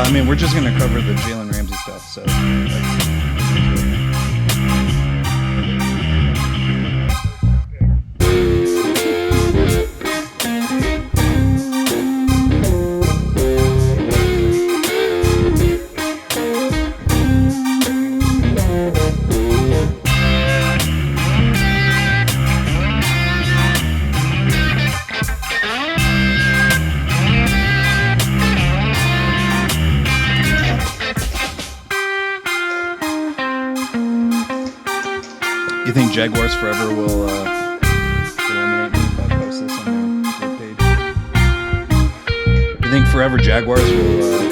I mean, we're just going to cover the Jalen Ramsey stuff, so that's You think Jaguars Forever will eliminate me if I post this on their page? You think Forever Jaguars will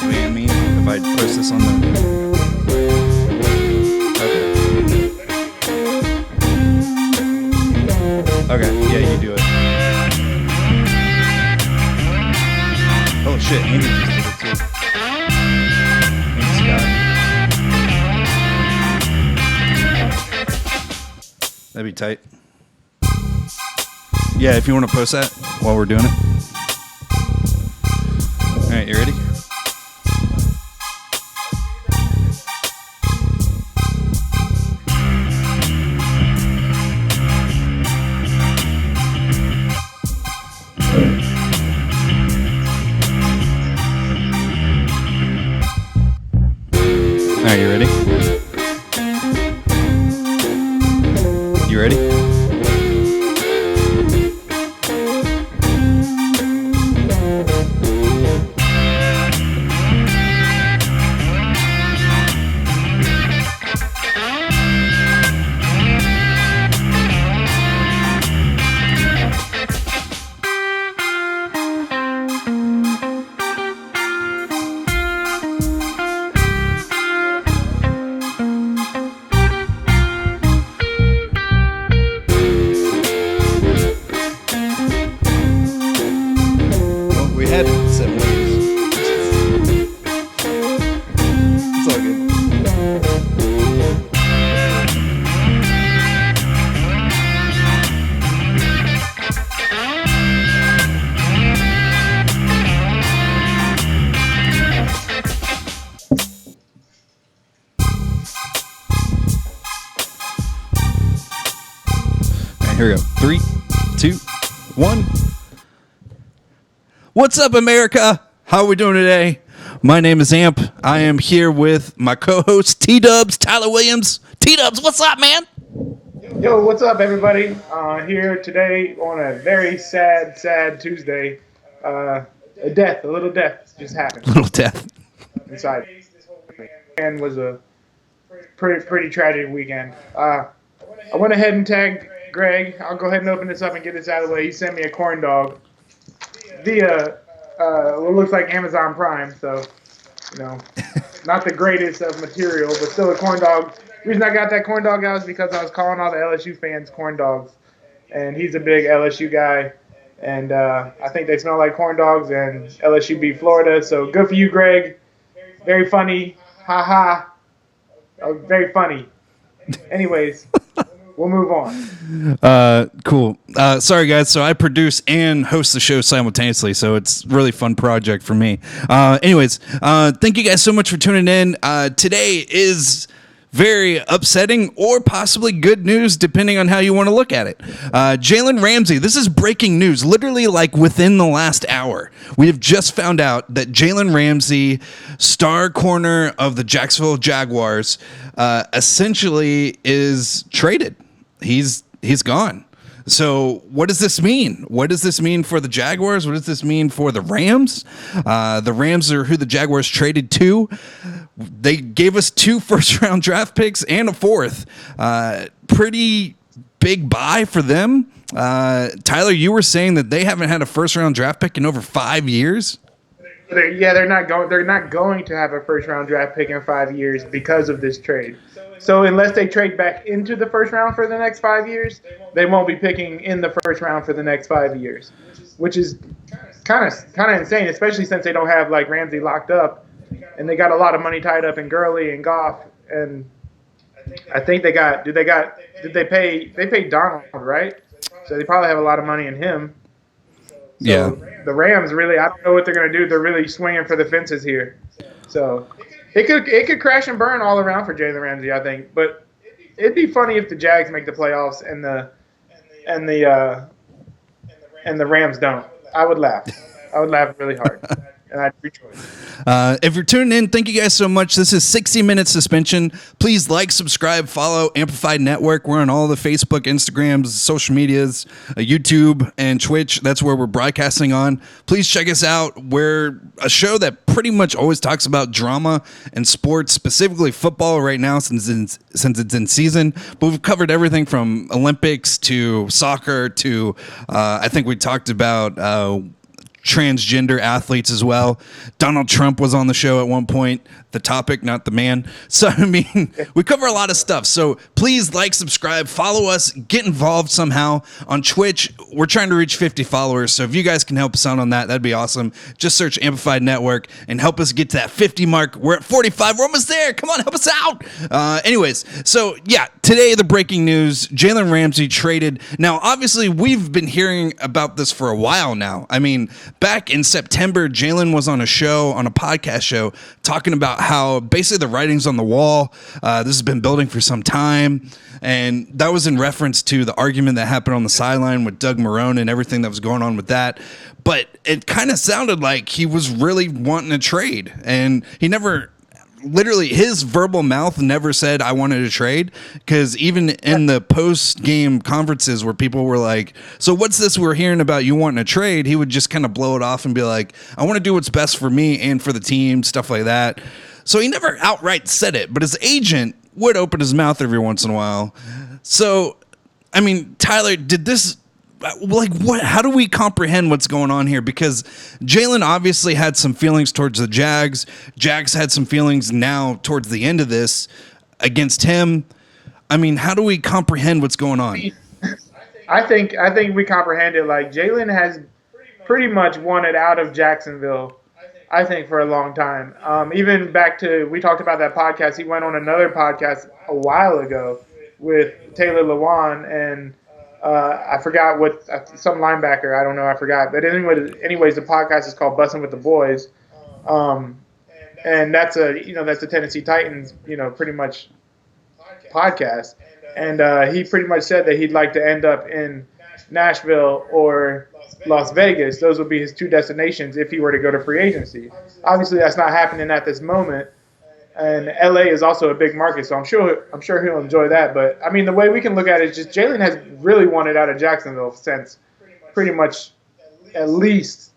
ban me if I post this on the? Okay, yeah, you do it. Oh shit, Andy just did it too. Thanks, Scott. That'd be tight. Yeah, if you want to post that while we're doing it. All right, you ready? All right, you ready? You ready? We had 7 days. It's all good. All right, here we go. 3, 2, 1. What's up, America? How are we doing today? My name is Amp. I am here with my co-host, T-Dubs, Tyler Williams. T-Dubs, what's up, man? Yo, what's up, everybody? Here today on a very sad Tuesday. A little death just happened. Little death. Inside. And was a pretty tragic weekend. I went ahead and tagged Greg. I'll go ahead and open this up and get this out of the way. He sent me a corn dog via what looks like Amazon Prime, so not the greatest of material, but still a corn dog. The reason I got that corn dog out is because I was calling all the LSU fans corn dogs, and he's a big LSU guy, and I think they smell like corn dogs, and LSU beat Florida, so good for you, Greg. Very funny, haha. Very funny. Anyways. We'll move on. Cool. Sorry, guys. So I produce and host the show simultaneously, so it's a really fun project for me. Anyways, thank you guys so much for tuning in. Today is very upsetting or possibly good news, depending on how you want to look at it. Jalen Ramsey, this is breaking news, literally like within the last hour. We have just found out that Jalen Ramsey, star corner of the Jacksonville Jaguars, essentially is traded. He's gone. So what does this mean? What does this mean for the Jaguars? What does this mean for the Rams? The Rams are who the Jaguars traded to. They gave us 2 first-round draft picks and a 4th. Pretty big buy for them. Tyler, you were saying that they haven't had a first-round draft pick in over 5 years. They're not going to have a first-round draft pick in 5 years because of this trade. So unless they trade back into the first round for the next 5 years, they won't be picking in the first round for the next 5 years, which is kind of insane, especially since they don't have like Ramsey locked up, and they got a lot of money tied up in Gurley and Goff, and I think they paid Donald, right? So they probably have a lot of money in him. Yeah. The Rams really, I don't know what they're going to do. They're really swinging for the fences here. So it could crash and burn all around for Jalen Ramsey, I think. But it'd be funny if the Jags make the playoffs and the Rams don't. I would laugh. I would laugh really hard, and I'd rejoice. If you're tuning in, thank you guys so much. This is 60 Minute Suspension. Please like, subscribe, follow Amplified Network. We're on all the Facebook, Instagrams, social medias, YouTube, and Twitch. That's where we're broadcasting on. Please check us out. We're a show that pretty much always talks about drama and sports, specifically football right now since it's in season. But we've covered everything from Olympics to soccer to I think we talked about transgender athletes as well. Donald Trump was on the show at one point. The topic, not the man. So, I mean, we cover a lot of stuff. So please like, subscribe, follow us, get involved somehow. On Twitch, we're trying to reach 50 followers. So if you guys can help us out on that, that'd be awesome. Just search Amplified Network and help us get to that 50 mark. We're at 45. We're almost there. Come on, help us out. Anyways, so yeah, today the breaking news, Jalen Ramsey traded. Now, obviously, we've been hearing about this for a while now. I mean, back in September, Jalen was on a podcast show, talking about how basically the writing's on the wall. This has been building for some time. And that was in reference to the argument that happened on the sideline with Doug Marrone and everything that was going on with that. But it kind of sounded like he was really wanting to trade. And he never... Literally, his verbal mouth never said, I wanted to trade, because even in the post-game conferences where people were like, so what's this we're hearing about you wanting to trade? He would just kind of blow it off and be like, I want to do what's best for me and for the team, stuff like that. So he never outright said it, but his agent would open his mouth every once in a while. So, I mean, Tyler, did this... Like, what? How do we comprehend what's going on here? Because Jalen obviously had some feelings towards the Jags. Jags had some feelings now towards the end of this against him. I mean, how do we comprehend what's going on? I think we comprehend it like Jalen has pretty much wanted out of Jacksonville, I think, for a long time. Even back to, we talked about that podcast. He went on another podcast a while ago with Taylor Lewan and I forgot what, some linebacker, I don't know, I forgot. But anyways, the podcast is called Bussin' with the Boys. And that's a Tennessee Titans, pretty much podcast. And he pretty much said that he'd like to end up in Nashville or Las Vegas. Those would be his two destinations if he were to go to free agency. Obviously, that's not happening at this moment. And LA is also a big market, so I'm sure he'll enjoy that. But I mean, the way we can look at it is just Jalen has really wanted out of Jacksonville since pretty much at least,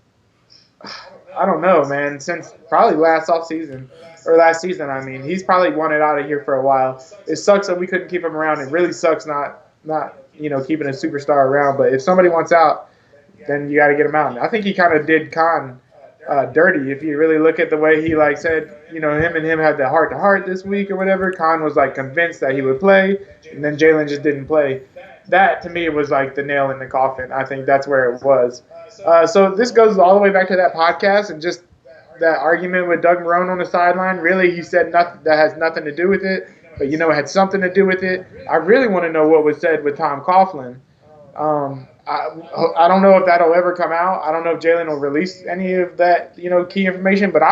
I don't know, man, since probably last season. I mean, he's probably wanted out of here for a while. It sucks that we couldn't keep him around. It really sucks not keeping a superstar around. But if somebody wants out, then you got to get him out. I think he kind of did Khan dirty. If you really look at the way he said, him and him had the heart-to-heart this week or whatever, Khan was convinced that he would play, and then Jalen just didn't play. That, to me, was the nail in the coffin. I think that's where it was. So this goes all the way back to that podcast and just that argument with Doug Marrone on the sideline. Really, he said nothing that has nothing to do with it, but it had something to do with it. I really want to know what was said with Tom Coughlin. I don't know if that'll ever come out. I don't know if Jalen will release any of that, key information. But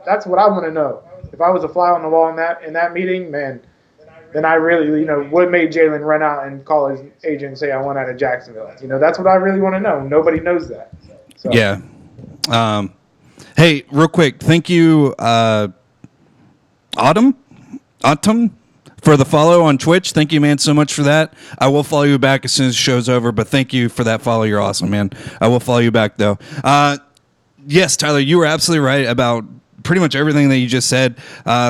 that's what I want to know. If I was a fly on the wall in that meeting, man, then I really, what made Jalen run out and call his agent and say I want out of Jacksonville? That's what I really want to know. Nobody knows that. So. Yeah. Hey, real quick, thank you, Autumn, for the follow on Twitch. Thank you, man, so much for that. I will follow you back as soon as the show's over, but thank you for that follow. You're awesome, man. I will follow you back, though. Yes, Tyler, you were absolutely right about pretty much everything that you just said.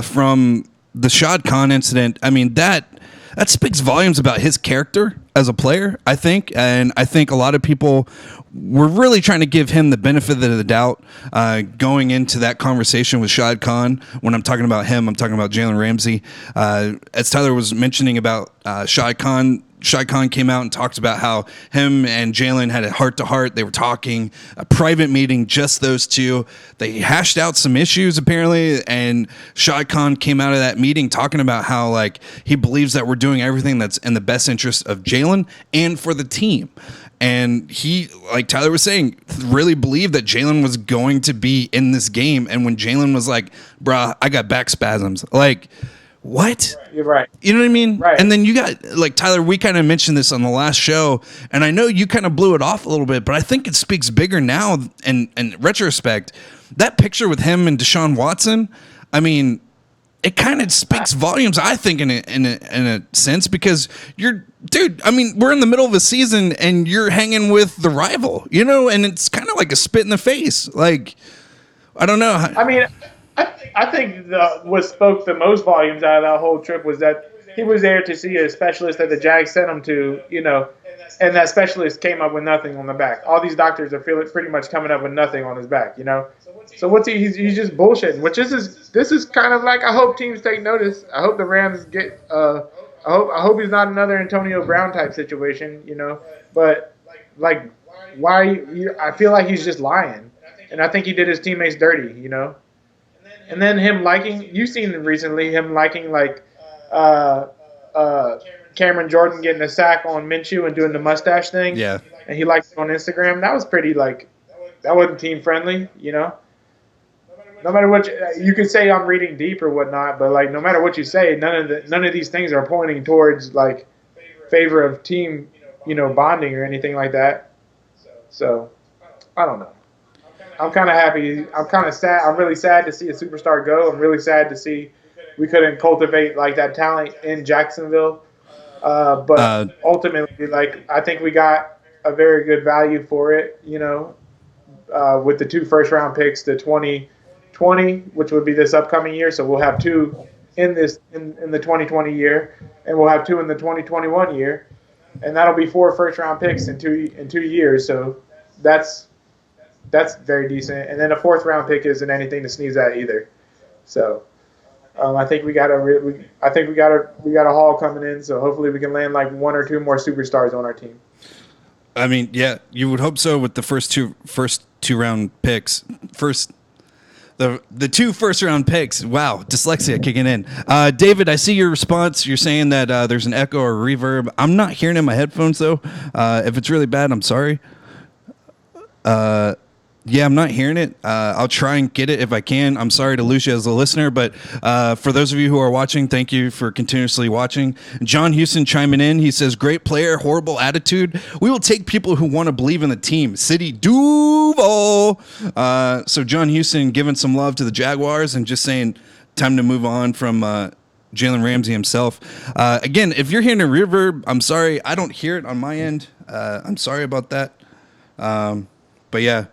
From the Shad Khan incident, I mean, that speaks volumes about his character as a player, I think. And I think a lot of people were really trying to give him the benefit of the doubt going into that conversation with Shad Khan. When I'm talking about him, I'm talking about Jalen Ramsey. As Tyler was mentioning about Shad Khan Shai Khan came out and talked about how him and Jalen had a heart-to-heart. They were talking, a private meeting, just those two. They hashed out some issues, apparently, and Shai Khan came out of that meeting talking about how, like, he believes that we're doing everything that's in the best interest of Jalen and for the team. And he, like Tyler was saying, really believed that Jalen was going to be in this game. And when Jalen was like, bruh, I got back spasms. Like, what? You're right. You know what I mean? Right. And then you got, like, Tyler, we kind of mentioned this on the last show, and I know you kind of blew it off a little bit, but I think it speaks bigger now in retrospect. That picture with him and Deshaun Watson, I mean, it kind of speaks volumes, I think, in a sense, because dude, I mean, we're in the middle of a season and you're hanging with the rival, you know, and it's kind of like a spit in the face. Like, I don't know. I mean, I think what spoke the most volumes out of that whole trip was that he was there to see a specialist that the Jags sent him to, you know, and that specialist came up with nothing on the back. All these doctors are pretty much coming up with nothing on his back, you know. So what's he's just bullshitting, which this is kind of like, I hope teams take notice. I hope the Rams get I hope he's not another Antonio Brown type situation, you know. But like, why? I feel like he's just lying, and I think he did his teammates dirty, you know. And then him liking, you've seen recently him liking like Cameron Jordan getting a sack on Minshew and doing the mustache thing. Yeah. And he liked it on Instagram. That was pretty, like, that wasn't team friendly, you know. No matter what you could say, I'm reading deep or whatnot, but like no matter what you say, none of these things are pointing towards like favor of team, you know, bonding or anything like that. So I don't know. I'm kind of happy. I'm kind of sad. I'm really sad to see a superstar go. I'm really sad to see we couldn't cultivate like that talent in Jacksonville. But ultimately, like, I think we got a very good value for it, you know, with the 2 first-round picks, the 2020, which would be this upcoming year. So we'll have 2 in the 2020 year, and we'll have 2 in the 2021 year, and that'll be 4 first-round picks in 2 years. So that's very decent. And then a 4th-round pick isn't anything to sneeze at either. So. I think we got a haul coming in, so hopefully we can land like 1 or 2 more superstars on our team. I mean, yeah, you would hope so with the first two round picks. The 2 first-round picks. Wow, dyslexia kicking in. David, I see your response. You're saying that there's an echo or reverb. I'm not hearing it in my headphones though. If it's really bad, I'm sorry. Yeah, I'm not hearing it. I'll try and get it if I can. I'm sorry to lose you as a listener, but for those of you who are watching, thank you for continuously watching. John Houston chiming in. He says, great player, horrible attitude. We will take people who want to believe in the team. City Duval. So John Houston giving some love to the Jaguars and just saying time to move on from Jalen Ramsey himself. Again, if you're hearing a reverb, I'm sorry. I don't hear it on my end. I'm sorry about that. But yeah.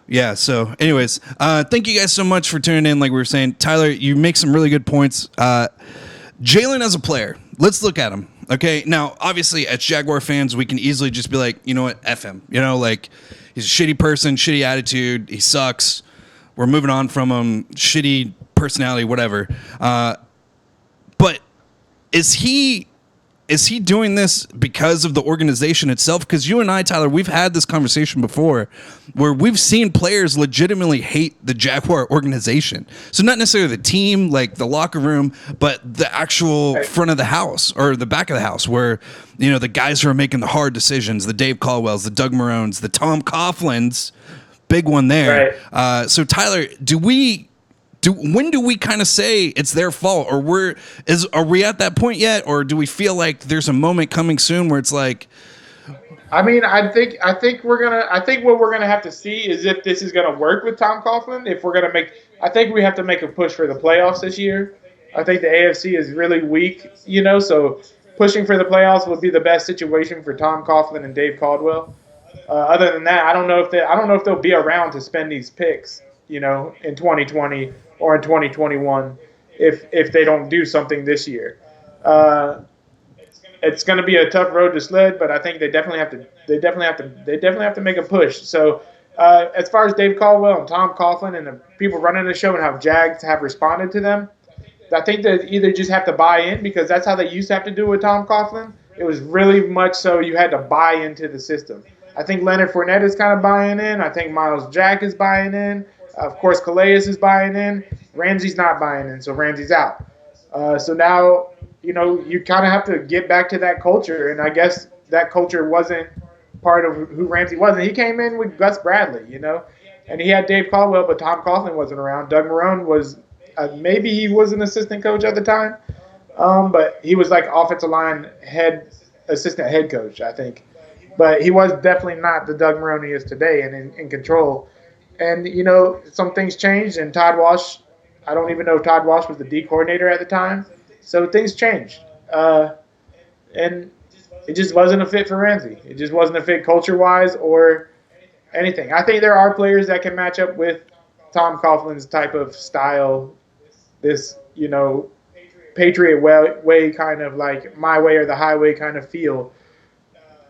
Yeah, so anyways, thank you guys so much for tuning in. Like we were saying, Tyler, you make some really good points. Jalen as a player, let's look at him. Okay, now, obviously, as Jaguar fans, we can easily just be like, you know what, F him. You know, like, he's a shitty person, shitty attitude, he sucks. We're moving on from him, shitty personality, whatever. But is he doing this because of the organization itself? Because you and I, Tyler, we've had this conversation before where we've seen players legitimately hate the Jaguar organization. So not necessarily the team, like the locker room, but the actual front of the house or the back of the house where, you know, the guys who are making the hard decisions, the Dave Caldwells, the Doug Marones, the Tom Coughlins, big one there. Right. So Tyler, when do we kind of say it's their fault, or are we at that point yet, or do we feel like there's a moment coming soon where it's like? I mean, I think what we're gonna have to see is if this is gonna work with Tom Coughlin. I think we have to make a push for the playoffs this year. I think the AFC is really weak, you know, so pushing for the playoffs would be the best situation for Tom Coughlin and Dave Caldwell. Other than that, I don't know if they'll be around to spend these picks, you know, in 2020 or in 2021 if they don't do something this year. It's going to be a tough road to sled, but I think they definitely have to make a push. So as far as Dave Caldwell and Tom Coughlin and the people running the show and how Jags have responded to them, I think they either just have to buy in, because that's how they used to have to do with Tom Coughlin. it was really much so you had to buy into the system. I think Leonard Fournette is kind of buying in. I think Miles Jack is buying in. Of course, Calais is buying in. Ramsey's not buying in, so Ramsey's out. So now, you kind of have to get back to that culture, and I guess that culture wasn't part of who Ramsey was. And he came in with Gus Bradley, and he had Dave Caldwell, but Tom Coughlin wasn't around. Doug Marrone was maybe he was an assistant coach at the time, but he was like offensive line assistant head coach, I think. But he was definitely not the Doug Marrone he is today and in control. And, some things changed, and Todd Walsh, I don't even know if Todd Walsh was the D coordinator at the time. So things changed. And it just wasn't a fit for Ramsey. It just wasn't a fit culture-wise or anything. I think there are players that can match up with Tom Coughlin's type of style, this, Patriot way kind of like my way or the highway kind of feel.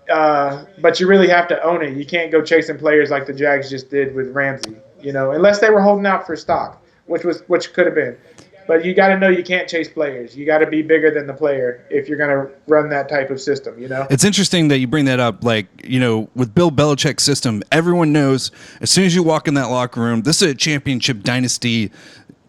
But you really have to own it. You can't go chasing players like the Jags just did with Ramsey, unless they were holding out for stock, which could have been. But you got to know you can't chase players. You got to be bigger than the player if you're going to run that type of system, It's interesting that you bring that up. Like, with Bill Belichick's system, everyone knows as soon as you walk in that locker room, this is a championship dynasty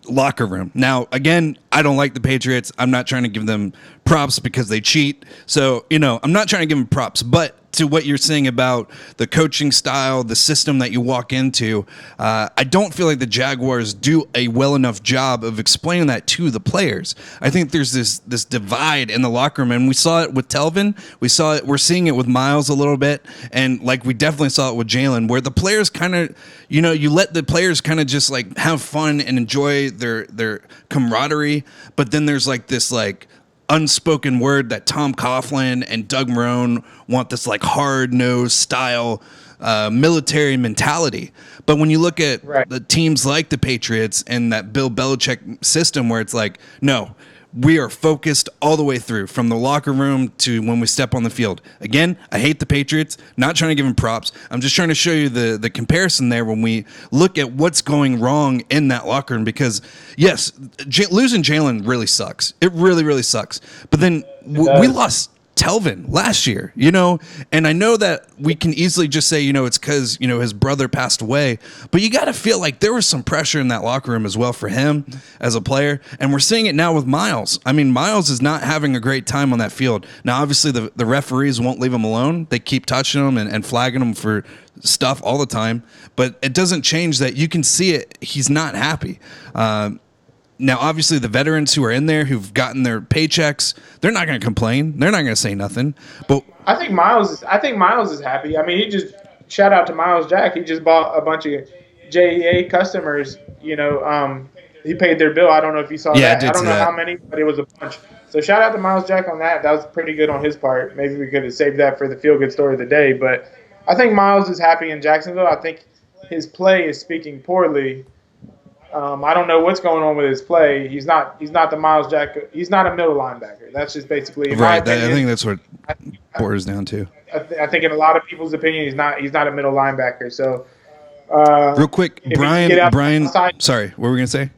locker room. Now, again, I don't like the Patriots. I'm not trying to give them props because they cheat. So, I'm not trying to give them props, but to what you're saying about the coaching style, the system that you walk into, I don't feel like the Jaguars do a well enough job of explaining that to the players. I think there's this divide in the locker room, and we saw it with Telvin. We're seeing it with Miles a little bit, and like we definitely saw it with Jalen, where the players kind of, you let the players kind of just like have fun and enjoy their camaraderie, but then there's like this like unspoken word that Tom Coughlin and Doug Marrone want, this like hard-nosed style military mentality. But when you look at the teams like the Patriots and that Bill Belichick system where it's like, no, we are focused all the way through from the locker room to when we step on the field. Again, I hate the Patriots, not trying to give them props. I'm just trying to show you the comparison there when we look at what's going wrong in that locker room, because yes, losing Jalen really sucks. It really, really sucks. But then we lost Telvin last year, and I know that we can easily just say, it's because, his brother passed away, but you got to feel like there was some pressure in that locker room as well for him as a player. And we're seeing it now with Miles. I mean, Miles is not having a great time on that field. Now, obviously the referees won't leave him alone. They keep touching him and flagging him for stuff all the time, but it doesn't change that you can see it. He's not happy. Now, obviously, the veterans who are in there who've gotten their paychecks, they're not going to complain. They're not going to say nothing. But I think Miles is happy. I mean, shout out to Miles Jack. He just bought a bunch of JEA customers. He paid their bill. I don't know if you saw that. I don't know how many, but it was a bunch. So shout out to Miles Jack on that. That was pretty good on his part. Maybe we could have saved that for the feel-good story of the day. But I think Miles is happy in Jacksonville. I think his play is speaking poorly. I don't know what's going on with his play. He's not the Miles Jack. He's not a middle linebacker. That's just basically right. I think that's what borders down to. I think in a lot of people's opinion, he's not a middle linebacker. So, real quick, Brian. Sorry, what were we gonna say?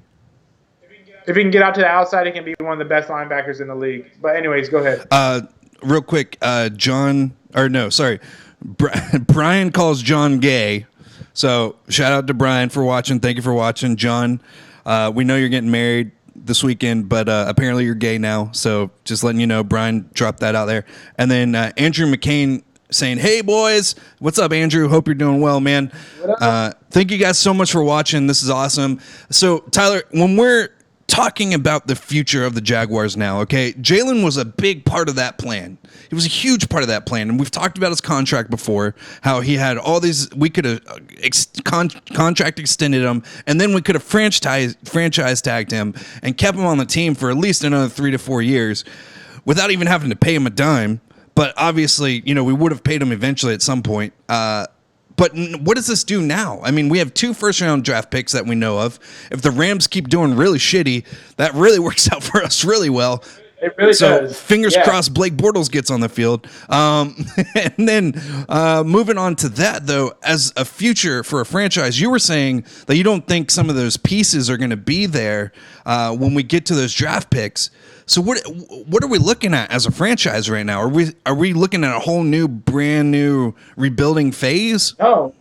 If he can get out to the outside, he can be one of the best linebackers in the league. But anyways, go ahead. Real quick, Brian calls John gay. So shout out to Brian for watching. Thank you for watching, John. We know you're getting married this weekend, but apparently you're gay now. So just letting you know, Brian dropped that out there. And then Andrew McCain saying, "Hey boys, what's up, Andrew? Hope you're doing well, man. Thank you guys so much for watching. This is awesome." So Tyler, when we're talking about the future of the Jaguars now, okay, Jalen was a big part of that plan. He was a huge part of that plan, and we've talked about his contract before, how he had all these, we could have contract extended him, and then we could have franchise tagged him and kept him on the team for at least another 3 to 4 years without even having to pay him a dime. But obviously, we would have paid him eventually at some point. But what does this do now? I mean, we have 2 first-round draft picks that we know of. If the Rams keep doing really shitty, that really works out for us really well. It really does. Fingers crossed Blake Bortles gets on the field. And then moving on to that, though, as a future for a franchise, you were saying that you don't think some of those pieces are going to be there when we get to those draft picks. So what are we looking at as a franchise right now? Are we looking at a whole new, brand new rebuilding phase? No,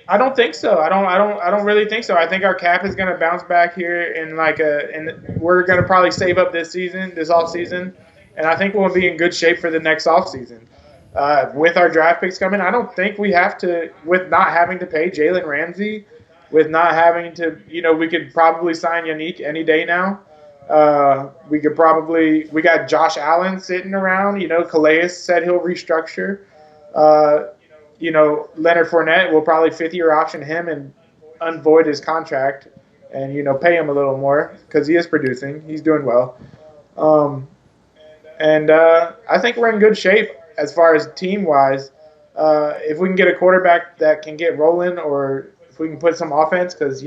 I don't think so. I don't really think so. I think our cap is going to bounce back here and we're going to probably save up this off season, and I think we'll be in good shape for the next off season. With our draft picks coming, I don't think we have to, with not having to pay Jalen Ramsey, with not having to, we could probably sign Yannick any day now. We got Josh Allen sitting around. Calais said he'll restructure. Uh, Leonard Fournette will probably fifth-year option him and unvoid his contract and, pay him a little more because he is producing. He's doing well. And I think we're in good shape as far as team-wise. If we can get a quarterback that can get rolling, or if we can put some offense, because,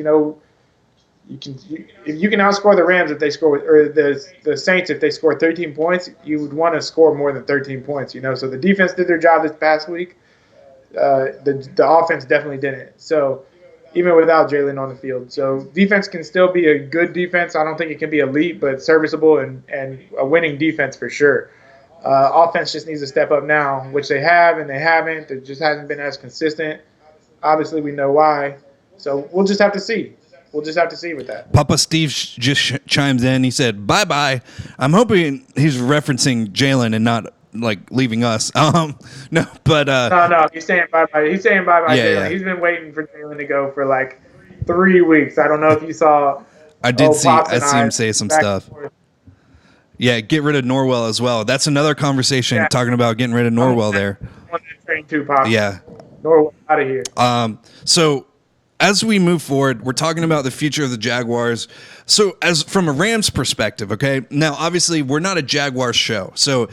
if you can outscore the Rams if they score or the Saints if they score 13 points, you would want to score more than 13 points. So the defense did their job this past week. The offense definitely didn't. So even without Jalen on the field, so defense can still be a good defense. I don't think it can be elite, but serviceable and a winning defense for sure. Offense just needs to step up now, which they have and they haven't. It just hasn't been as consistent. Obviously, we know why. So we'll just have to see. We'll just have to see with that. Papa Steve just chimes in. He said, "Bye-bye." I'm hoping he's referencing Jalen and not like leaving us. No, but no, he's saying bye-bye. He's saying bye-bye, Yeah, Jalen. yeah. He's been waiting for Jalen to go for like 3 weeks. I don't know if you saw. I did see. Pops I and see him say some back and stuff. forth. Yeah, get rid of Norwell as well. That's another conversation Yeah. talking about getting rid of Norwell there. On that train too, Pops. Yeah. Norwell out of here. So as we move forward, we're talking about the future of the Jaguars. So as from a Rams perspective, okay, now obviously we're not a Jaguars show. So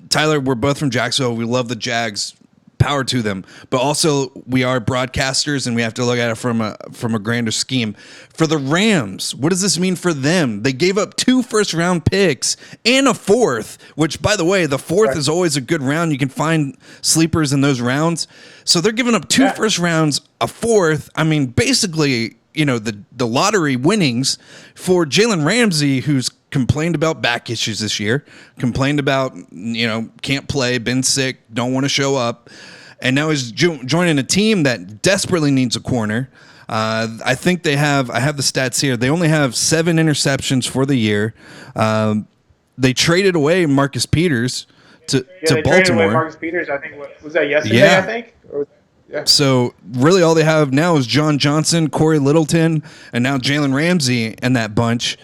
Tyler, we're both from Jacksonville. We love the Jags. Power to them, but also we are broadcasters and we have to look at it from a grander scheme. For the Rams, what does this mean for them? They gave up 2 first-round picks and a 4th, which, by the way, the 4th is always a good round. You can find sleepers in those rounds. So they're giving up 2 first rounds, a 4th. I mean, basically, the lottery winnings for Jalen Ramsey, who's complained about back issues this year, complained about, can't play, been sick, don't want to show up. And now he's joining a team that desperately needs a corner. I think I have the stats here. They only have 7 interceptions for the year. They traded away Marcus Peters to They Baltimore. traded away Marcus Peters. I think was that yesterday? Yeah. I think. Yeah. So really all they have now is John Johnson, Corey Littleton, and now Jalen Ramsey and that bunch.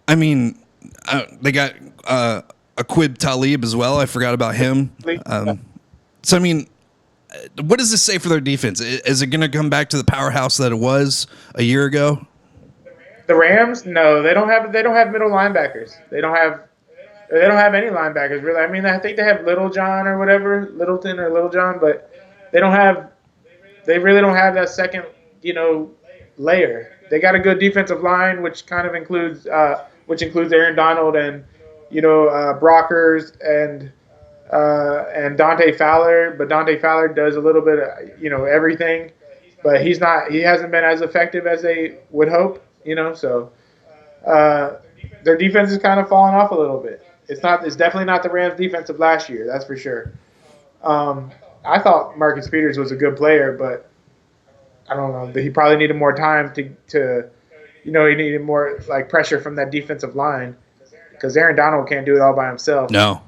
I mean, they got Aqib Talib as well. I forgot about him. So, I mean, what does this say for their defense? Is it going to come back to the powerhouse that it was a year ago? The Rams, no, they don't have middle linebackers. They don't have any linebackers really. I mean, I think they have Littleton or Littlejohn, but they really don't have that second, layer. They got a good defensive line, which kind of includes Aaron Donald and Brockers and Dante Fowler. But Dante Fowler does a little bit of everything, but he hasn't been as effective as they would hope. So their defense is kind of falling off a little bit. It's definitely not the Rams' defense of last year, that's for sure. I thought Marcus Peters was a good player, but I don't know. He probably needed more time to he needed more pressure from that defensive line because Aaron Donald can't do it all by himself. No.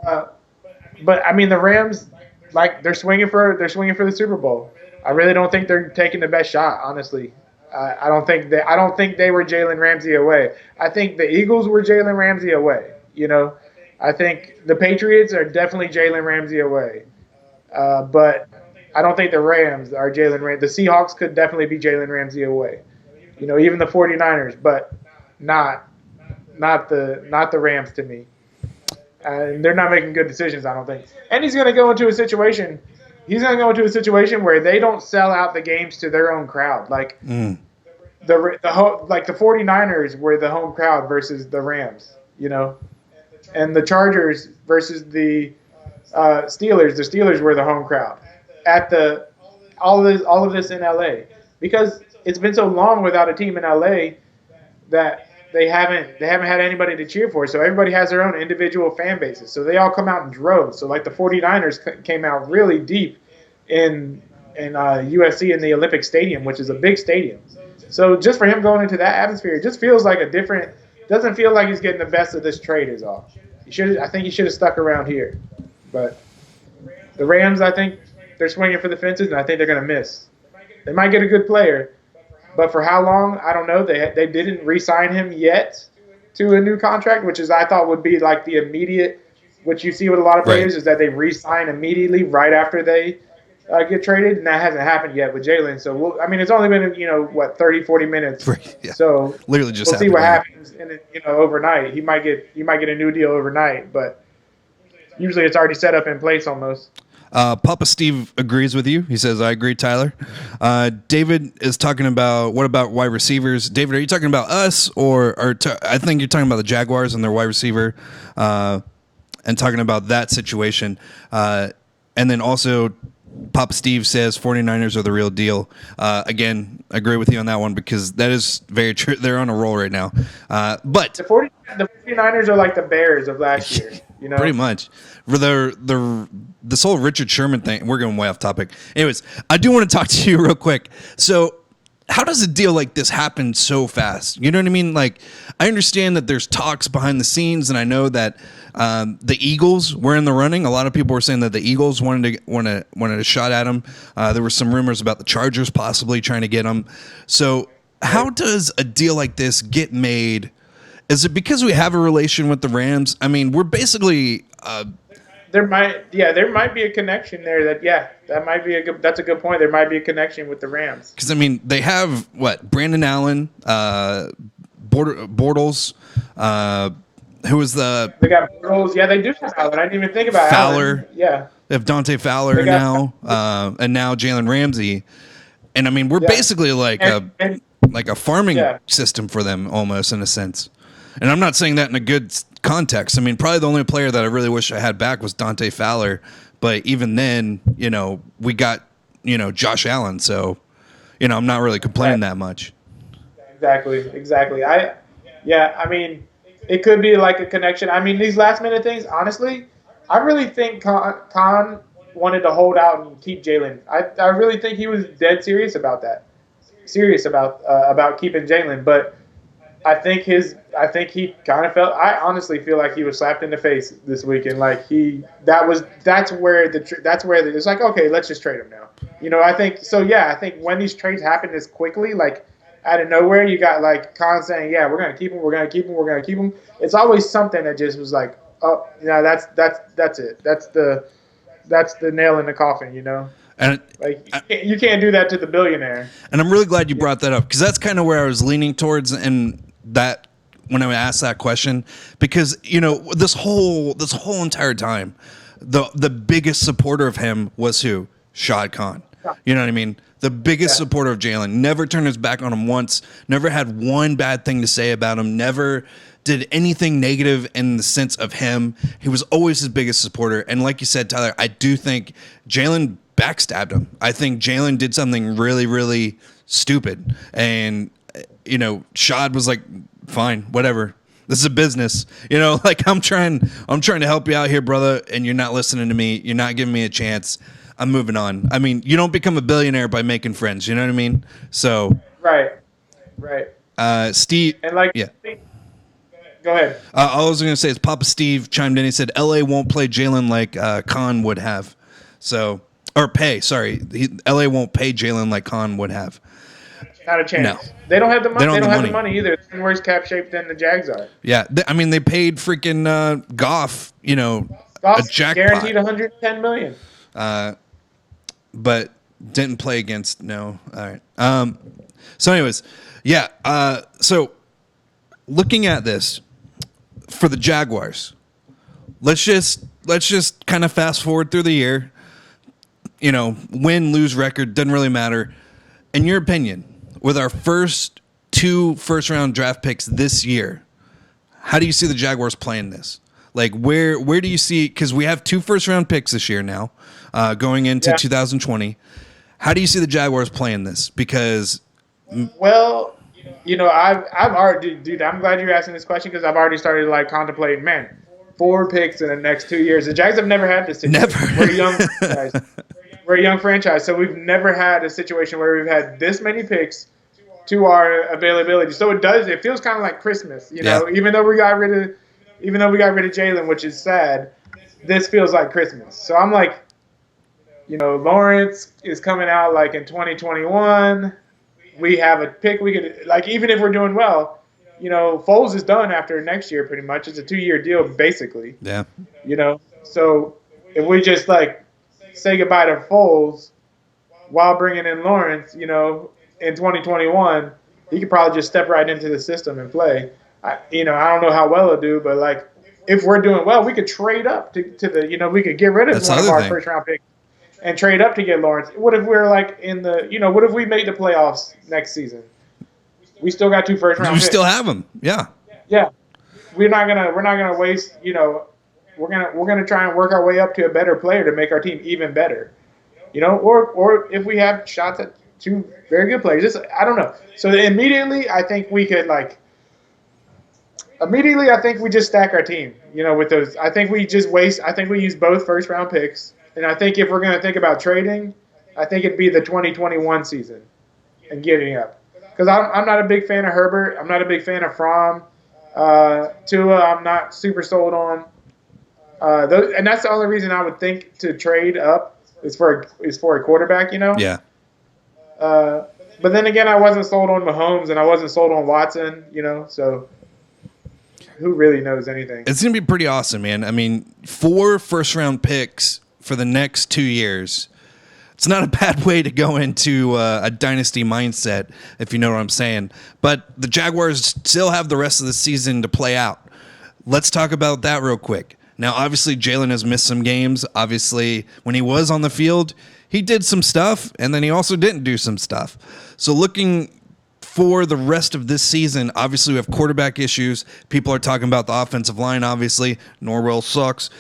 But I mean, the Rams, they're swinging for the Super Bowl. I really don't think they're taking the best shot, honestly. I don't think they were Jalen Ramsey away. I think the Eagles were Jalen Ramsey away. I think the Patriots are definitely Jalen Ramsey away. But I don't think the Rams are Jalen Ramsey. The Seahawks could definitely be Jalen Ramsey away. Even the 49ers, but not the Rams to me. And they're not making good decisions, I don't think. And he's going to go into a situation where they don't sell out the games to their own crowd. The 49ers were the home crowd versus the Rams, and the Chargers versus the Steelers. The Steelers were the home crowd at all of this in LA, because it's been so long without a team in LA that they haven't had anybody to cheer for. So everybody has their own individual fan bases. So they all come out in droves. So like the 49ers came out really deep in USC in the Olympic Stadium, which is a big stadium. So just for him going into that atmosphere, it just feels like a different. Doesn't feel like he's getting the best of this trade. Is all. I think he should have stuck around here. But the Rams, I think they're swinging for the fences, and I think they're going to miss. They might get a good player, but for how long, I don't know. They didn't re-sign him yet to a new contract, which is I thought would be like the immediate. What you see with a lot of players is that they re-sign immediately right after they get traded, and that hasn't happened yet with Jalen. So, it's only been, 30, 40 minutes. Yeah. So literally just we'll see what happens overnight. He might get a new deal overnight, but usually it's already set up in place almost. Papa Steve agrees with you. He says, I agree, Tyler. David is talking about, what about wide receivers? David, are you talking about us I think you're talking about the Jaguars and their wide receiver and talking about that situation. And then also Papa Steve says 49ers are the real deal. Again, I agree with you on that one because that is very true. They're on a roll right now. But the 49ers are like the Bears of last year. Pretty much. For this whole Richard Sherman thing, we're going way off topic. Anyways, I do want to talk to you real quick. So how does a deal like this happen so fast? You know what I mean? Like, I understand that there's talks behind the scenes, and I know that the Eagles were in the running. A lot of people were saying that the Eagles wanted a shot at him. There were some rumors about the Chargers possibly trying to get him. So how does a deal like this get made? Is it because we have a relation with the Rams? I mean, we're basically there might be a connection there. That's a good point. There might be a connection with the Rams. Because they have Brandon Allen, Bortles, who was they got Bortles. Yeah, they do have Allen. I didn't even think about Fowler. Allen. Yeah, they have Dante Fowler now, and now Jalen Ramsey, and we're basically like a farming system for them almost in a sense. And I'm not saying that in a good context. Probably the only player that I really wish I had back was Dante Fowler. But even then, we got, Josh Allen. So, I'm not really complaining that much. Exactly. It could be like a connection. These last minute things, honestly, I really think Khan wanted to hold out and keep Jalen. I really think he was dead serious about that. Serious about keeping Jalen. But I think he kind of felt. I honestly feel like he was slapped in the face this weekend. Like that's where it's like, okay, let's just trade him now. I think so. Yeah, I think when these trades happen this quickly, like out of nowhere, you got like Khan saying, yeah, we're gonna keep him. It's always something that just was like, oh, that's it. That's the nail in the coffin. And you can't do that to the billionaire. And I'm really glad you brought that up because that's kind of where I was leaning towards, and that when I asked that question, because this whole entire time, the biggest supporter of him was who? Shad Khan. You know what I mean? The biggest supporter of Jalen. Never turned his back on him once. Never had one bad thing to say about him. Never did anything negative in the sense of him. He was always his biggest supporter. And like you said, Tyler, I do think Jalen backstabbed him. I think Jalen did something really, really stupid. And, Shad was like, fine, whatever. This is a business. Like I'm trying to help you out here, brother, and you're not listening to me. You're not giving me a chance. I'm moving on. You don't become a billionaire by making friends. You know what I mean? So Right. Steve. And go ahead. I was going to say is Papa Steve chimed in. He said LA won't play Jalen like Khan would have. So LA won't pay Jalen like Khan would have. Not a chance. No. They don't have the money. They don't have the money either. They're in worse cap shape than the Jags are. Yeah, they paid freaking Goff, a jackpot. Guaranteed $110 million. But didn't play against. No. All right. So, anyways, yeah. So, looking at this for the Jaguars, let's just kind of fast forward through the year. Win, lose record doesn't really matter. In your opinion, with our first 2 first-round draft picks this year, how do you see the Jaguars playing this? Like, where do you see? Because we have 2 first-round picks this year now, going into 2020. How do you see the Jaguars playing this? Because, well, I've already, dude. I'm glad you're asking this question because I've already started like contemplating. Man, 4 picks in the next 2 years. The Jags have never had this situation. Never. We're a young franchise. We're a young franchise, so we've never had a situation where we've had this many picks to our availability. So it feels kind of like Christmas, Even though we got rid of Jalen, which is sad, this feels like Christmas. So I'm like, Lawrence is coming out like in 2021. We have a pick. We could like even if we're doing well, Foles is done after next year pretty much. It's a 2-year deal basically. Yeah. So if we just like say goodbye to Foles while bringing in Lawrence, in 2021, he could probably just step right into the system and play. I don't know how well he'll do, but like if we're doing well, we could trade up to the, we could get rid of one of our first round picks and trade up to get Lawrence. What if we're like what if we made the playoffs next season? We still got 2 first round picks. We still have them. Yeah. Yeah. We're not gonna waste, we're gonna try and work our way up to a better player to make our team even better. Or if we have shots at 2 very good players. I don't know. So immediately I think we just stack our team, with those. I think we use both first round picks. And I think if we're going to think about trading, I think it'd be the 2021 season and getting up. Because I'm not a big fan of Herbert. I'm not a big fan of Fromm. Tua, I'm not super sold on. And that's the only reason I would think to trade up is for a quarterback, Yeah. But then again, I wasn't sold on Mahomes and I wasn't sold on Watson, so who really knows anything? It's going to be pretty awesome, man. I mean, 4 first-round picks for the next 2 years. It's not a bad way to go into a dynasty mindset, if you know what I'm saying. But the Jaguars still have the rest of the season to play out. Let's talk about that real quick. Now, obviously, Jalen has missed some games. Obviously, when he was on the field, he did some stuff, and then he also didn't do some stuff. So looking for the rest of this season, obviously we have quarterback issues. People are talking about the offensive line, obviously. Norwell sucks.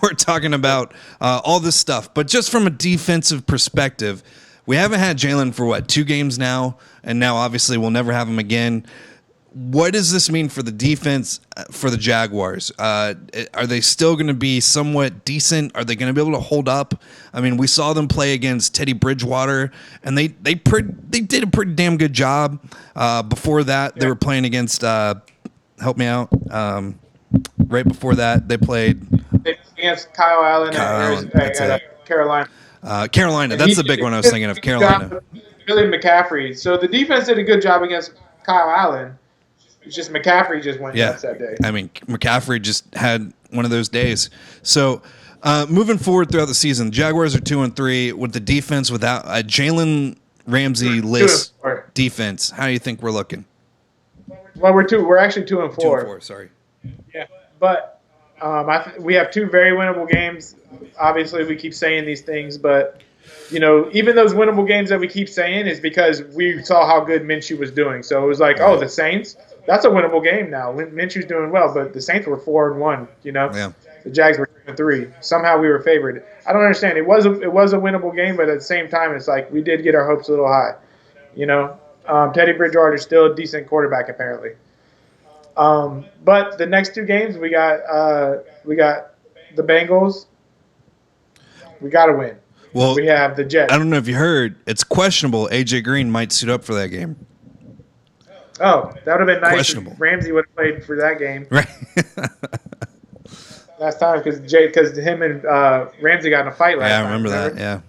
We're talking about all this stuff. But just from a defensive perspective, we haven't had Jalen for, 2 games now? And now, obviously, we'll never have him again. What does this mean for the defense for the Jaguars? Are they still going to be somewhat decent? Are they going to be able to hold up? I mean, we saw them play against Teddy Bridgewater, and they did a pretty damn good job. Before that, they were playing against help me out. Right before that, they played against Kyle Allen at Carolina. Carolina, that's the big one I was thinking of. Carolina. Billy McCaffrey. So the defense did a good job against Kyle Allen. It's just McCaffrey just went nuts that day. I mean, McCaffrey just had one of those days. So moving forward throughout the season, Jaguars are 2-3 with the defense without a Jalen Ramsey list defense. How do you think we're looking? Well, we're actually 2-4. 2-4, sorry. Yeah, but we have 2 very winnable games. Obviously, we keep saying these things, but even those winnable games that we keep saying is because we saw how good Minshew was doing. So it was like, the Saints. That's a winnable game now. Minshew's doing well, but the Saints were 4-1. Yeah. The Jags were 2-3. Somehow we were favored. I don't understand. It was a winnable game, but at the same time, it's like we did get our hopes a little high. Teddy Bridgewater is still a decent quarterback apparently. But the next 2 games we got the Bengals. We got to win. Well, we have the Jets. I don't know if you heard. It's questionable. AJ Green might suit up for that game. Oh, that would have been nice. Questionable. If Ramsey would have played for that game. Right. Last time because him and Ramsey got in a fight last time. Yeah, I remember that. Yeah.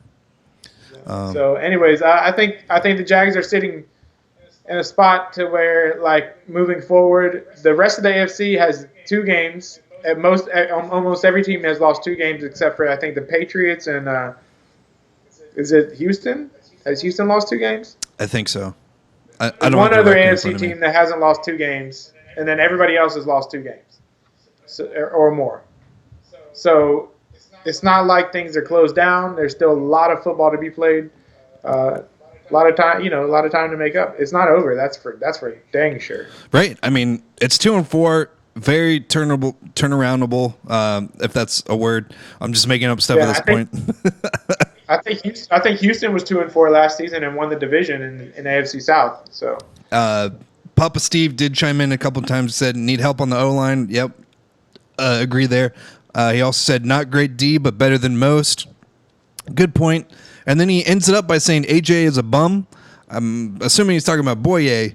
So, anyways, I think the Jags are sitting in a spot to where, like, moving forward, the rest of the AFC has 2 games. Almost every team has lost 2 games except for I think the Patriots and is it Houston? Has Houston lost 2 games? I think so. I don't one other AFC team that hasn't lost 2 games, and then everybody else has lost 2 games, or more. So it's not like things are closed down. There's still a lot of football to be played. A lot of time to make up. It's not over. That's for dang sure. Right. I mean, it's 2-4. Very turnaroundable, if that's a word. I'm just making up stuff at this point. I think Houston was 2-4 last season and won the division in AFC South. So Papa Steve did chime in a couple times, said need help on the O-line. Yep. Agree there. He also said not great D, but better than most. Good point. And then he ends it up by saying AJ is a bum. I'm assuming he's talking about Boye.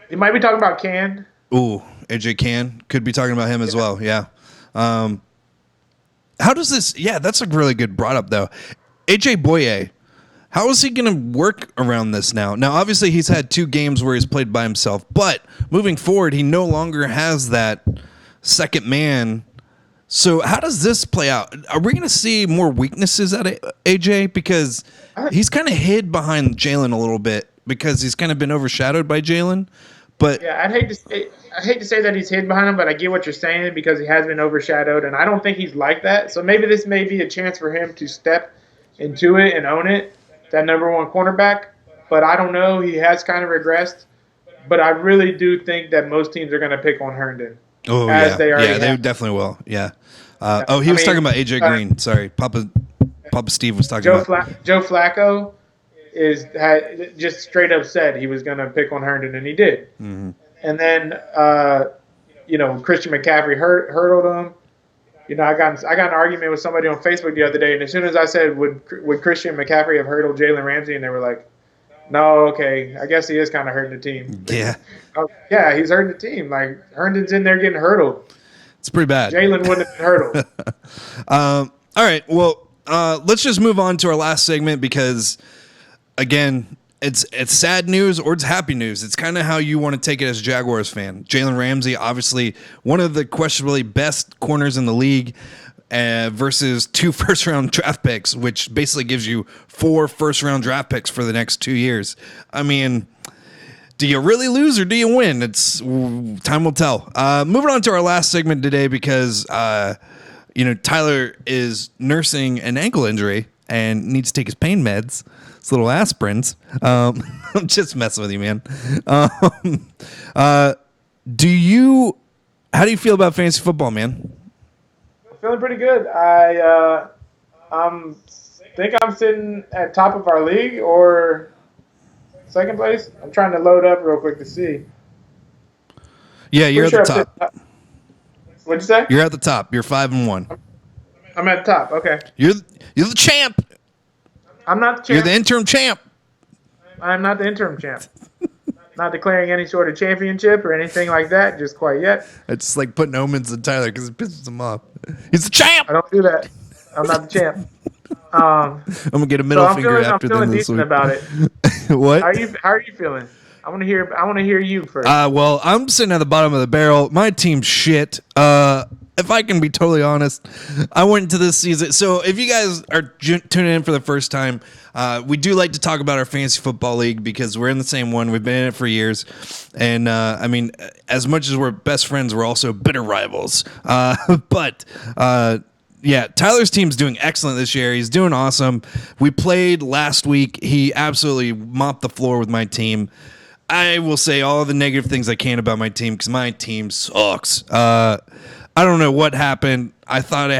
You might be talking about Can. Ooh, AJ Can. Could be talking about him as well. Yeah. How does this... Yeah, that's a really good brought up, though. AJ Boye, how is he going to work around this now? Now, obviously, he's had 2 games where he's played by himself, but moving forward, he no longer has that second man. So how does this play out? Are we going to see more weaknesses at AJ? Because he's kind of hid behind Jalen a little bit because he's kind of been overshadowed by Jalen. But yeah, I'd hate to say that he's hid behind him, but I get what you're saying because he has been overshadowed, and I don't think he's like that. So maybe this may be a chance for him to step into it and own it, that number 1 cornerback. But I don't know. He has kind of regressed. But I really do think that most teams are going to pick on Herndon. Oh, as yeah. They yeah, they definitely will. Yeah. He was talking about AJ Green. Sorry. Papa Steve was talking about. Joe Flacco had just straight up said he was going to pick on Herndon, and he did. Mm-hmm. And then, Christian McCaffrey hurdled him. I got an argument with somebody on Facebook the other day, and as soon as I said, would Christian McCaffrey have hurdled Jalen Ramsey, and they were like, no, okay, I guess he is kind of hurting the team. Yeah. Yeah, he's hurting the team. Like, Herndon's in there getting hurdled. It's pretty bad. Jalen wouldn't have been hurdled. All right, well, let's just move on to our last segment because, again, it's sad news or it's happy news. It's kind of how you want to take it as a Jaguars fan. Jalen Ramsey, obviously one of the questionably best corners in the league, versus 2 first-round draft picks, which basically gives you 4 first-round draft picks for the next 2 years. I mean, do you really lose or do you win? It's time will tell. Moving on to our last segment today because Tyler is nursing an ankle injury and needs to take his pain meds. It's little aspirins. I'm just messing with you, man. How do you feel about fantasy football, man? Feeling pretty good. I think I'm sitting at top of our league or second place. I'm trying to load up real quick to see. Yeah, you're at the top. What'd you say? You're at the top. You're 5-1. I'm at the top. Okay. You're the champ. I'm not the champ. You're the interim champ. I'm not the interim champ. Not declaring any sort of championship or anything like that just quite yet. It's like putting omens in Tyler because it pisses him off. He's the champ. I don't do that. I'm not the champ. I'm gonna get a middle finger after the this week. I'm feeling decent about it. What? How are you feeling? I want to hear you first. Well, I'm sitting at the bottom of the barrel. My team's shit. If I can be totally honest, I went into this season. So if you guys are tuning in for the first time, we do like to talk about our fantasy football league because we're in the same one. We've been in it for years. And I mean, as much as we're best friends, we're also bitter rivals. Yeah, Tyler's team's doing excellent this year. He's doing awesome. We played last week. He absolutely mopped the floor with my team. I will say all the negative things I can about my team because my team sucks. I don't know what happened. I thought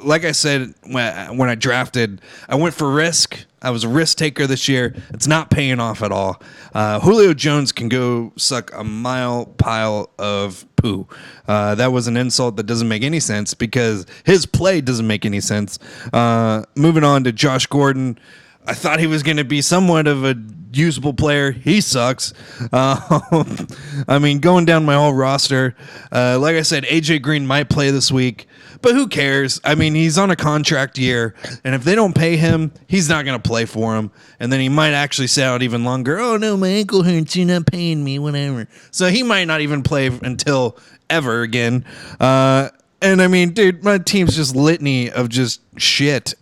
like I said, when I drafted, I went for risk. I was a risk taker this year. It's not paying off at all. Julio Jones can go suck a mile pile of poo. That was an insult that doesn't make any sense because his play doesn't make any sense. Moving on to Josh Gordon. I thought he was going to be somewhat of a usable player. He sucks. I mean, going down my whole roster, like I said, AJ Green might play this week, but who cares? I mean, he's on a contract year, and if they don't pay him, he's not going to play for him, and then he might actually sit out even longer. Oh, no, my ankle hurts. You're not paying me, whatever. So he might not even play until ever again. And I mean, dude, my team's just litany of just shit.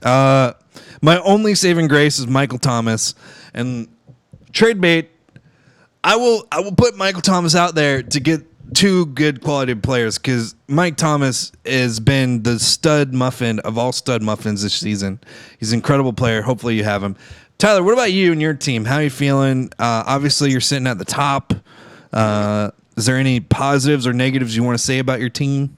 My only saving grace is Michael Thomas, and trade bait. I will put Michael Thomas out there to get 2 good quality players because Mike Thomas has been the stud muffin of all stud muffins this season. He's an incredible player. Hopefully you have him. Tyler, what about you and your team? How are you feeling? Obviously you're sitting at the top. Is there any positives or negatives you want to say about your team?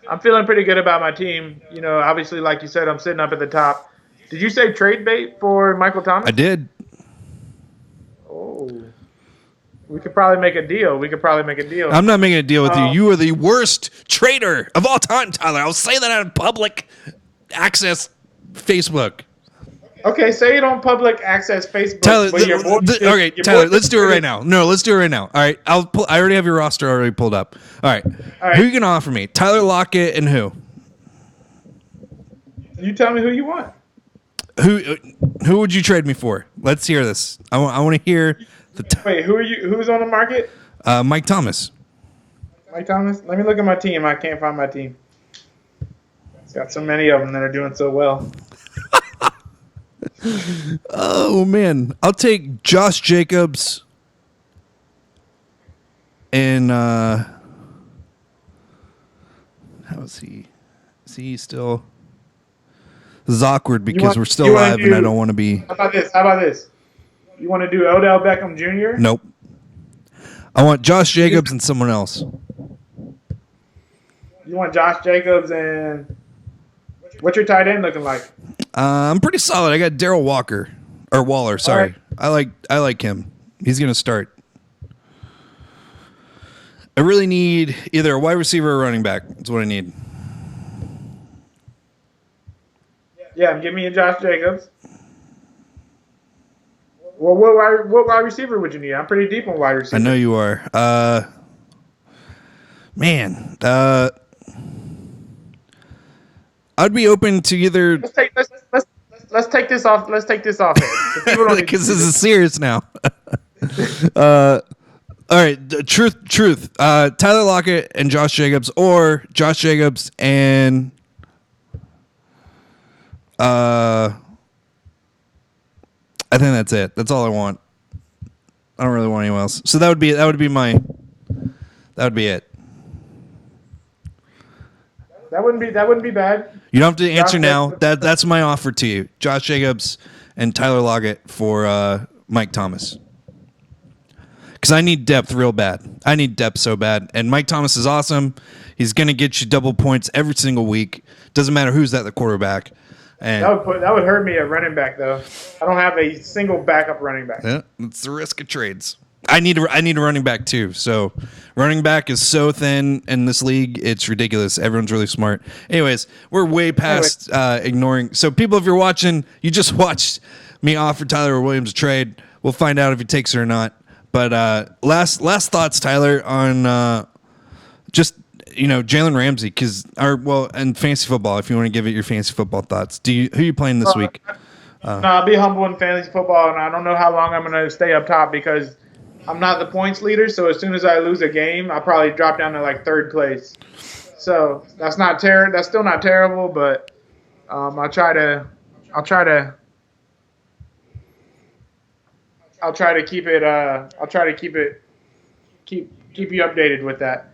I'm feeling pretty good about my team. You know, obviously, like you said, I'm sitting up at the top. Did you say trade bait for Michael I Thomas? did. Oh, we could probably make a deal. We could probably make a deal. I'm not making a deal with you. Um, You are the worst trader of all time, Tyler. I'll say that on public access Facebook. Okay, say it on public access Facebook. Tyler, but your boy okay, your Tyler, boy let's do it right is- now. No, let's do it right now. All right, I already have your roster already pulled up. All right, right. who are you gonna offer me? Tyler Lockett and who? You tell me who you want. Who would you trade me for? Let's hear this. I want to hear Wait, who's on the market? Mike Thomas. Mike Thomas? Let me look at my team. I can't find my team. It's got so many of them that are doing so well. Oh man, I'll take Josh Jacobs and how is he? Is he still? This is awkward because we're still live and I don't want to be. How about this? You want to do Odell Beckham Jr.? Nope. I want Josh Jacobs and someone else. You want Josh Jacobs and what's your tight end looking like? I'm pretty solid. I got Darrell Walker or Waller. Sorry, right. I like him. He's gonna start. I really need either a wide receiver or a running back. That's what I need. Yeah, give me a Josh Jacobs. Well, what wide receiver would you need? I'm pretty deep on wide receiver. I know you are. Man, I'd be open to either. Let's take this off. Let's take this off. Because this is serious now. All right, truth. Tyler Lockett and Josh Jacobs, or Josh Jacobs and I think that's it. That's all I want. I don't really want anyone else. So that would be it. That wouldn't be bad. You don't have to answer Josh now. Jacobs. That's my offer to you. Josh Jacobs and Tyler Lockett for Mike Thomas. Because I need depth real bad. I need depth so bad. And Mike Thomas is awesome. He's going to get you double points every single week. Doesn't matter who's at the quarterback. And That would hurt me at running back though. I don't have a single backup running back. yeah, it's the risk of trades. I need a running back too. So running back is so thin in this league, it's ridiculous. Everyone's really smart. Anyways, we're way past ignoring. So people, if you're watching, you just watched me offer Tyler Williams a trade. We'll find out if he takes it or not. But last thoughts, Tyler, on just Jalen Ramsey, and fantasy football. If you want to give it your fantasy football thoughts, who are you playing this week? No, I'll be humble in fantasy football, and I don't know how long I'm going to stay up top because I'm not the points leader. So as soon as I lose a game, I'll probably drop down to like third place. So that's still not terrible, but I'll try to keep you updated with that.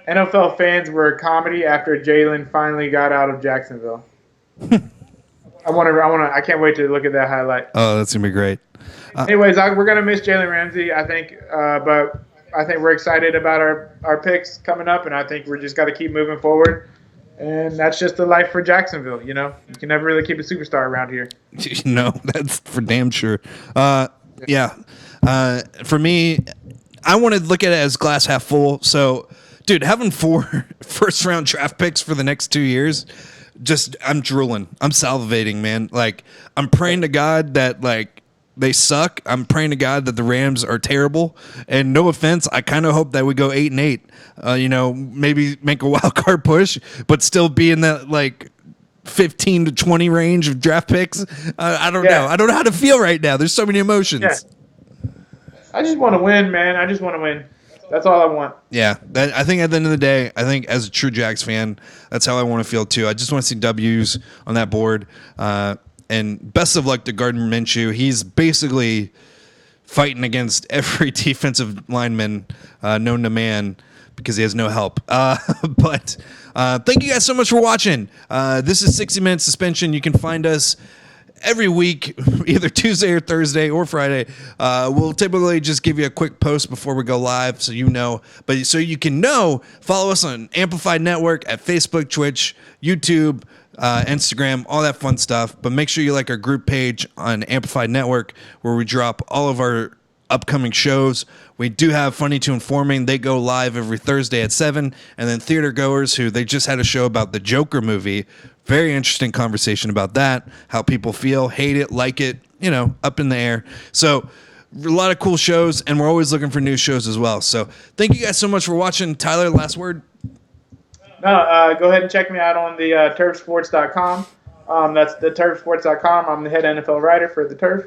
NFL fans were a comedy after Jalen finally got out of Jacksonville. I can't wait to look at that highlight. Oh, that's gonna be great. Anyways, we're gonna miss Jalen Ramsey, I think, but I think we're excited about our picks coming up, and I think we just got to keep moving forward. And that's just the life for Jacksonville. You can never really keep a superstar around here. No, that's for damn sure. Yeah. For me, I want to look at it as glass half full. So, dude, having 4 first-round draft picks for the next 2 years, I'm drooling. I'm salivating, man. Like, I'm praying to God that, they suck. I'm praying to God that the Rams are terrible. And no offense, I kind of hope that we go 8-8. Maybe make a wild card push, but still be in that, 15 to 20 range of draft picks. I don't know. I don't know how to feel right now. There's so many emotions. Yeah. I just want to win, man. I just want to win. That's all I want. Yeah, I think at the end of the day, as a true Jags fan, that's how I want to feel too. I just want to see W's on that board. And best of luck to Gardner Minshew. He's basically fighting against every defensive lineman known to man because he has no help. But thank you guys so much for watching. This is 60 Minute Suspension. You can find us every week, either Tuesday or Thursday or Friday, we'll typically just give you a quick post before we go live, so you know. But so you can know, follow us on Amplified Network at Facebook, Twitch, YouTube, Instagram, all that fun stuff. But make sure you like our group page on Amplified Network, where we drop all of our upcoming shows. We do have Funny to Informing. They go live every Thursday at 7. And then Theater Goers, who they just had a show about the Joker movie. Very interesting conversation about that, how people feel, hate it, like it, up in the air. So a lot of cool shows, and we're always looking for new shows as well. So thank you guys so much for watching. Tyler, last word? No, go ahead and check me out on the turfsports.com. That's the turfsports.com. I'm the head NFL writer for the Turf.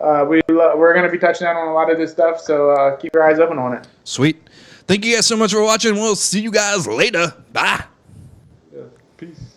We're going to be touching down on a lot of this stuff, so keep your eyes open on it. Sweet. Thank you guys so much for watching. We'll see you guys later. Bye. Yeah, peace.